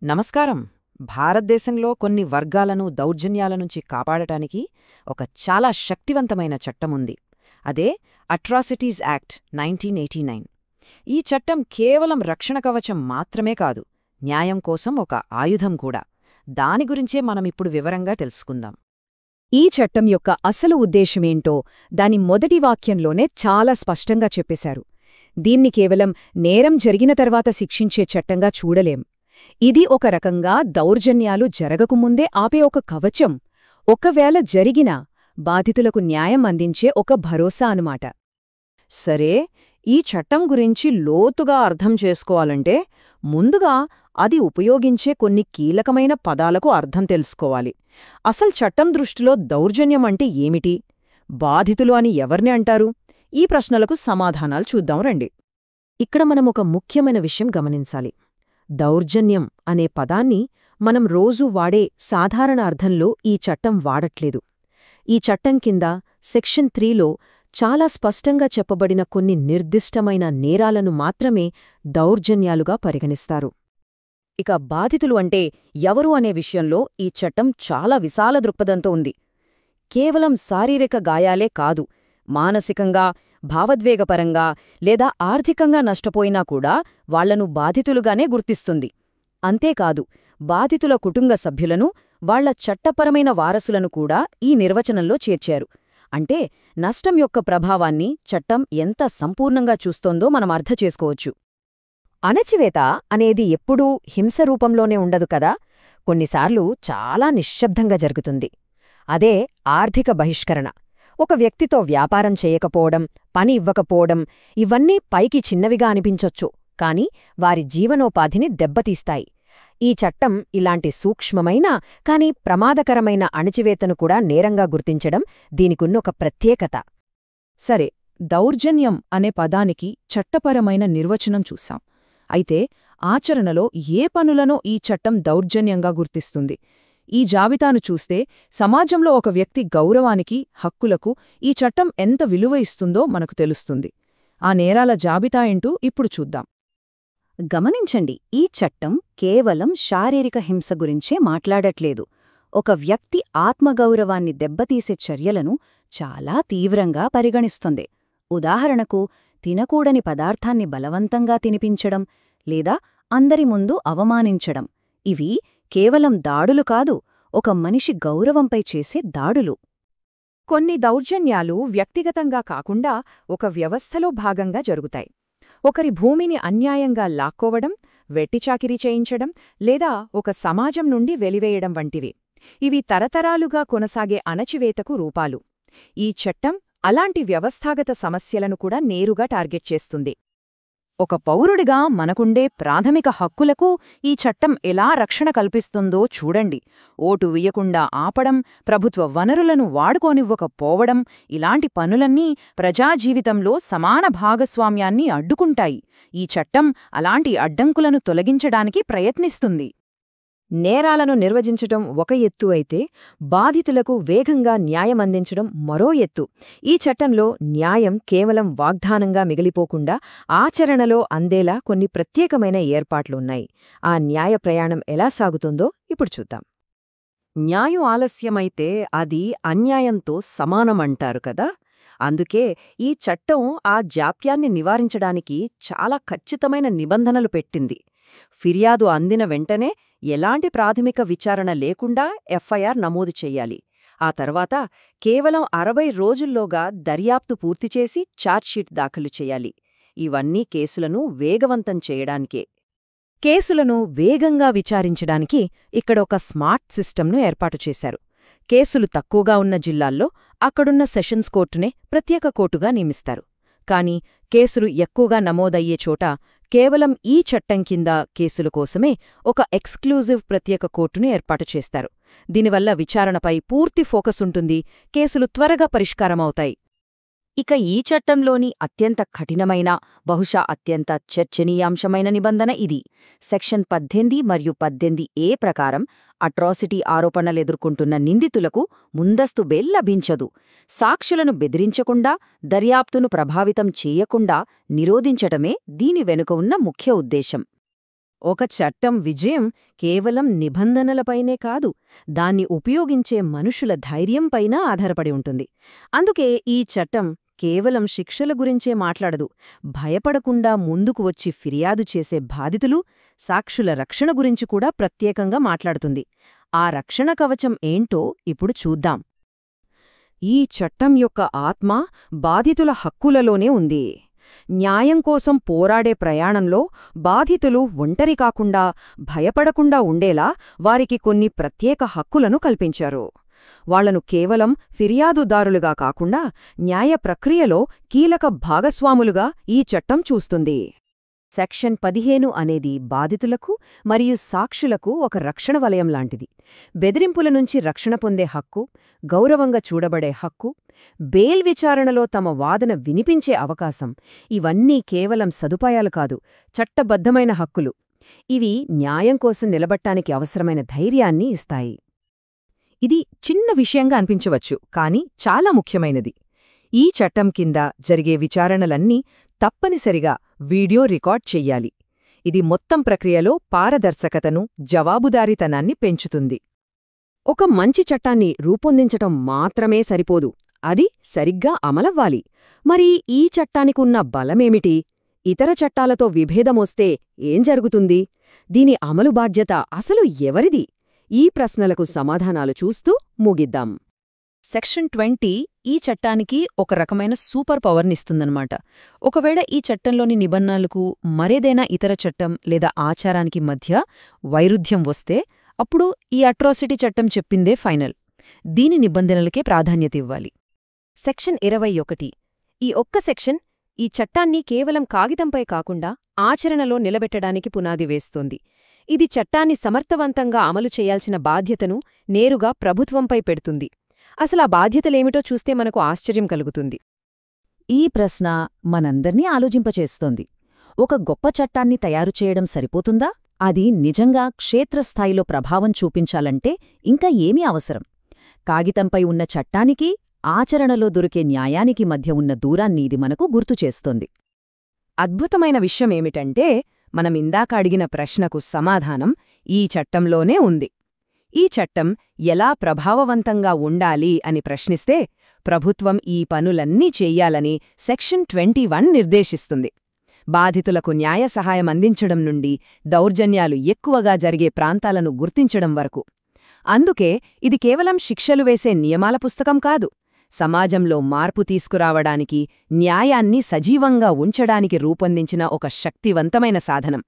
నమస్కారం. భారతదేశంలో కొన్ని వర్గాలను దౌర్జన్యాల నుంచి కాపాడటానికి ఒక చాలా శక్తివంతమైన చట్టముంది. అదే అట్రాసిటీస్ యాక్ట్ 1989. ఈ చట్టం కేవలం రక్షణ కవచం మాత్రమే కాదు, న్యాయం కోసం ఒక ఆయుధం కూడా. దాని గురించే మనమిప్పుడు వివరంగా తెలుసుకుందాం. ఈ చట్టం యొక్క అసలు ఉద్దేశమేంటో దాని మొదటి వాక్యంలోనే చాలా స్పష్టంగా చెప్పేశారు. దీన్ని కేవలం నేరం జరిగిన తర్వాత శిక్షించే చట్టంగా చూడలేం. ఇది ఒక రకంగా దౌర్జన్యాలు జరగకముందే ఆపే ఒక కవచం, ఒకవేళ జరిగినా బాధితులకు న్యాయం అందించే ఒక భరోసా అనుమాట. సరే, ఈ చట్టం గురించి లోతుగా అర్థం చేసుకోవాలంటే ముందుగా అది ఉపయోగించే కొన్ని కీలకమైన పదాలకు అర్థం తెలుసుకోవాలి. అసలు చట్టం దృష్టిలో దౌర్జన్యం అంటే ఏమిటి? బాధితులు అని ఎవరిని అంటారు? ఈ ప్రశ్నలకు సమాధానాలు చూద్దాం రండి. ఇక్కడ మనం ఒక ముఖ్యమైన విషయం గమనించాలి. దౌర్జన్యం అనే పదాన్ని మనం రోజూ వాడే సాధారణ అర్థంలో ఈ చట్టం వాడట్లేదు. ఈ చట్టం కింద సెక్షన్ 3లో చాలా స్పష్టంగా చెప్పబడిన కొన్ని నిర్దిష్టమైన నేరాలను మాత్రమే దౌర్జన్యాలుగా పరిగణిస్తారు. ఇక బాధితులు అంటే ఎవరు అనే విషయంలో ఈ చట్టం చాలా విశాల దృక్పథంతో ఉంది. కేవలం శారీరక గాయాలే కాదు, మానసికంగా, భావోద్వేగపరంగా లేదా ఆర్థికంగా నష్టపోయినా కూడా వాళ్లను బాధితులుగానే గుర్తిస్తుంది. అంతేకాదు, బాధితుల కుటుంబ సభ్యులను, వాళ్ల చట్టపరమైన వారసులను కూడా ఈ నిర్వచనంలో చేర్చారు. అంటే నష్టం యొక్క ప్రభావాన్ని చట్టం ఎంత సంపూర్ణంగా చూస్తోందో మనం అర్థం చేసుకోవచ్చు. అణచివేత అనేది ఎప్పుడూ హింస రూపంలోనే ఉండదు కదా, కొన్నిసార్లు చాలా నిశ్శబ్దంగా జరుగుతుంది. అదే ఆర్థిక బహిష్కరణ. ఒక వ్యక్తితో వ్యాపారం చేయకపోవడం, పని ఇవ్వకపోవడం, ఇవన్నీ పైకి చిన్నవిగా అనిపించొచ్చు, కాని వారి జీవనోపాధిని దెబ్బతీస్తాయి. ఈ చట్టం ఇలాంటి సూక్ష్మమైన కాని ప్రమాదకరమైన అణచివేతను కూడా నేరంగా గుర్తించడం దీనికున్నొక ప్రత్యేకత. సరే, దౌర్జన్యం అనే పదానికి చట్టపరమైన నిర్వచనం చూశాం. అయితే ఆచరణలో ఏ పనులనో ఈ చట్టం దౌర్జన్యంగా గుర్తిస్తుంది? ఈ జాబితాను చూస్తే సమాజంలో ఒక వ్యక్తి గౌరవానికి, హక్కులకు ఈ చట్టం ఎంత విలువ ఇస్తుందో మనకు తెలుస్తుంది. ఆ నేరాల జాబితా ఏంటూ ఇప్పుడు చూద్దాం. గమనించండి, ఈ చట్టం కేవలం శారీరక హింస గురించే మాట్లాడట్లేదు. ఒక వ్యక్తి ఆత్మగౌరవాన్ని దెబ్బతీసే చర్యలను చాలా తీవ్రంగా పరిగణిస్తుంది. ఉదాహరణకు, తినకూడని పదార్థాన్ని బలవంతంగా తినిపించడం లేదా అందరి ముందు అవమానించడం. ఇవి కేవలం దాడులు కాదు, ఒక మనిషి గౌరవంపై చేసే దాడులు. కొన్ని దౌర్జన్యాలు వ్యక్తిగతంగా కాకుండా ఒక వ్యవస్థలో భాగంగా జరుగుతాయి. ఒకరి భూమిని అన్యాయంగా లాక్కోవడం, వెట్టిచాకిరీ చేయించడం లేదా ఒక సమాజం నుండి వెలివేయడం వంటివి. ఇవి తరతరాలుగా కొనసాగే అణచివేతకు రూపాలు. ఈ చట్టం అలాంటి వ్యవస్థాగత సమస్యలను కూడా నేరుగా టార్గెట్ చేస్తుంది. ఒక పౌరుడిగా మనకుండే ప్రాథమిక హక్కులకు ఈ చట్టం ఎలా రక్షణ కల్పిస్తుందో చూడండి. ఓటు వెయ్యకుండా ఆపడం, ప్రభుత్వ వనరులను వాడుకోనివ్వకపోవడం, ఇలాంటి పనులన్నీ ప్రజాజీవితంలో సమాన భాగస్వామ్యాన్ని అడ్డుకుంటాయి. ఈ చట్టం అలాంటి అడ్డంకులను తొలగించడానికి ప్రయత్నిస్తుంది. నేరాలను నిర్వచించటం ఒక ఎత్తు అయితే, బాధితులకు వేగంగా న్యాయం అందించడం మరో ఎత్తు. ఈ చట్టంలో న్యాయం కేవలం వాగ్దానంగా మిగిలిపోకుండా ఆచరణలో అందేలా కొన్ని ప్రత్యేకమైన ఏర్పాట్లున్నాయి. ఆ న్యాయ ప్రయాణం ఎలా సాగుతుందో ఇప్పుడు చూద్దాం. న్యాయం ఆలస్యమైతే అది అన్యాయంతో సమానమంటారు కదా. అందుకే ఈ చట్టం ఆ జాప్యాన్ని నివారించడానికి చాలా ఖచ్చితమైన నిబంధనలు పెట్టింది. ఫిర్యాదు అందిన వెంటనే ఎలాంటి ప్రాథమిక విచారణ లేకుండా ఎఫ్ఐఆర్ నమోదు చెయ్యాలి. ఆ తర్వాత కేవలం 60 రోజుల్లోగా దర్యాప్తు పూర్తిచేసి ఛార్జ్షీట్ దాఖలు చెయ్యాలి. ఇవన్నీ కేసులను వేగవంతం చేయడానికే. కేసులను వేగంగా విచారించడానికి ఇక్కడ ఒక స్మార్ట్ సిస్టమ్ను ఏర్పాటు చేశారు. కేసులు తక్కువగా ఉన్న జిల్లాల్లో అక్కడున్న సెషన్స్ కోర్టునే ప్రత్యేక కోర్టుగా నియమిస్తారు. కాని కేసులు ఎక్కువగా నమోదయ్యే చోట కేవలం ఈ చట్టం కింద కేసుల కోసమే ఒక ఎక్స్క్లూజివ్ ప్రత్యేక కోర్టును ఏర్పాటు చేస్తారు. దీనివల్ల విచారణపై పూర్తి ఫోకస్ ఉంటుంది, కేసులు త్వరగా పరిష్కారమవుతాయి. ఇక ఈ చట్టంలోని అత్యంత కఠినమైన, బహుశా అత్యంత చర్చనీయాంశమైన నిబంధన ఇది. సెక్షన్ 18 మరియు 18A ప్రకారం అట్రాసిటీ ఆరోపణలెదుర్కొంటున్న నిందితులకు ముందస్తు బెయిల్ లభించదు. సాక్షులను బెదిరించకుండా, దర్యాప్తును ప్రభావితం చేయకుండా నిరోధించటమే దీని వెనుక ఉన్న ముఖ్య ఉద్దేశం. ఒక చట్టం విజయం కేవలం నిబంధనలపైనే కాదు, దాన్ని ఉపయోగించే మనుషుల ధైర్యంపైనా ఆధారపడి ఉంటుంది. అందుకే ఈ చట్టం కేవలం శిక్షల గురించే మాట్లాడదు, భయపడకుండా ముందుకు వచ్చి ఫిర్యాదు చేసే బాధితులు, సాక్షుల రక్షణ గురించి కూడా ప్రత్యేకంగా మాట్లాడుతుంది. ఆ రక్షణ కవచం ఏంటో ఇప్పుడు చూద్దాం. ఈ చట్టం యొక్క ఆత్మ బాధితుల హక్కులలోనే ఉంది. న్యాయం కోసం పోరాడే ప్రయాణంలో బాధితులు ఒంటరి కాకుండా, భయపడకుండా ఉండేలా వారికి కొన్ని ప్రత్యేక హక్కులను కల్పించారు. వాళ్లను కేవలం ఫిర్యాదుదారులుగా కాకుండా న్యాయ ప్రక్రియలో కీలక భాగస్వాములుగా ఈ చట్టం చూస్తుంది. సెక్షన్ 15 అనేది బాధితులకు మరియు సాక్షులకు ఒక రక్షణ వలయం లాంటిది. బెదిరింపుల నుంచి రక్షణ పొందే హక్కు, గౌరవంగా చూడబడే హక్కు, బెయిల్ విచారణలో తమ వాదన వినిపించే అవకాశం, ఇవన్నీ కేవలం సదుపాయాలు కాదు, చట్టబద్ధమైన హక్కులు. ఇవి న్యాయం కోసం నిలబట్టానికి అవసరమైన ధైర్యాన్ని ఇస్తాయి. ఇది చిన్న విషయంగా అనిపించవచ్చు, కానీ చాలా ముఖ్యమైనది. ఈ చట్టం కింద జరిగే విచారణలన్నీ తప్పనిసరిగా వీడియో రికార్డ్ చెయ్యాలి. ఇది మొత్తం ప్రక్రియలో పారదర్శకతను, జవాబుదారీతనాన్ని పెంచుతుంది. ఒక మంచి చట్టాన్ని రూపొందించటం మాత్రమే సరిపోదు, అది సరిగ్గా అమలవ్వాలి. మరి ఈ చట్టానికున్న బలమేమిటి? ఇతర చట్టాలతో విభేదమొస్తే ఏం జరుగుతుంది? దీని అమలు బాధ్యత అసలు ఎవరిది? ఈ ప్రశ్నలకు సమాధానాలు చూస్తూ ముగిద్దాం. సెక్షన్ 20 ఈ చట్టానికి ఒక రకమైన సూపర్ పవర్నిస్తుందన్నమాట. ఒకవేళ ఈ చట్టంలోని నిబంధనలకు మరేదైనా ఇతర చట్టం లేదా ఆచారానికి మధ్య వైరుధ్యం వస్తే, అప్పుడు ఈ అట్రాసిటీ చట్టం చెప్పిందే ఫైనల్. దీని నిబంధనలకే ప్రాధాన్యత ఇవ్వాలి. సెక్షన్ 21 ఈ ఒక్క సెక్షన్ ఈ చట్టాన్ని కేవలం కాగితంపై కాకుండా ఆచరణలో నిలబెట్టడానికి పునాది వేస్తోంది. ఇది చట్టాన్ని సమర్థవంతంగా అమలు చేయాల్సిన బాధ్యతను నేరుగా ప్రభుత్వంపై పెడుతుంది. అసలా బాధ్యతలేమిటో చూస్తే మనకు ఆశ్చర్యం కలుగుతుంది. ఈ ప్రశ్న మనందర్నీ ఆలోచింపచేస్తోంది. ఒక గొప్ప చట్టాన్ని తయారుచేయడం సరిపోతుందా? అది నిజంగా క్షేత్రస్థాయిలో ప్రభావం చూపించాలంటే ఇంకా ఏమీ అవసరం? కాగితంపై ఉన్న చట్టానికి, ఆచరణలో దొరికే న్యాయానికి మధ్య ఉన్న దూరాన్ని ఇది మనకు గుర్తుచేస్తోంది. అద్భుతమైన విషయమేమిటంటే, మనమిందాక అడిగిన ప్రశ్నకు సమాధానం ఈ చట్టంలోనే ఉంది. ఈ చట్టం ఎలా ప్రభావవంతంగా ఉండాలి అని ప్రశ్నిస్తే, ప్రభుత్వం ఈ పనులన్నీ చెయ్యాలని సెక్షన్ 21 నిర్దేశిస్తుంది. బాధితులకు న్యాయ సహాయం అందించడం నుండి దౌర్జన్యాలు ఎక్కువగా జరిగే ప్రాంతాలను గుర్తించడం వరకు. అందుకే ఇది కేవలం శిక్షలు వేసే నియమాల పుస్తకం కాదు, సమాజంలో మార్పు తీసుకురావడానికి, న్యాయాన్ని సజీవంగా ఉంచడానికి రూపొందించిన ఒక శక్తివంతమైన సాధనం.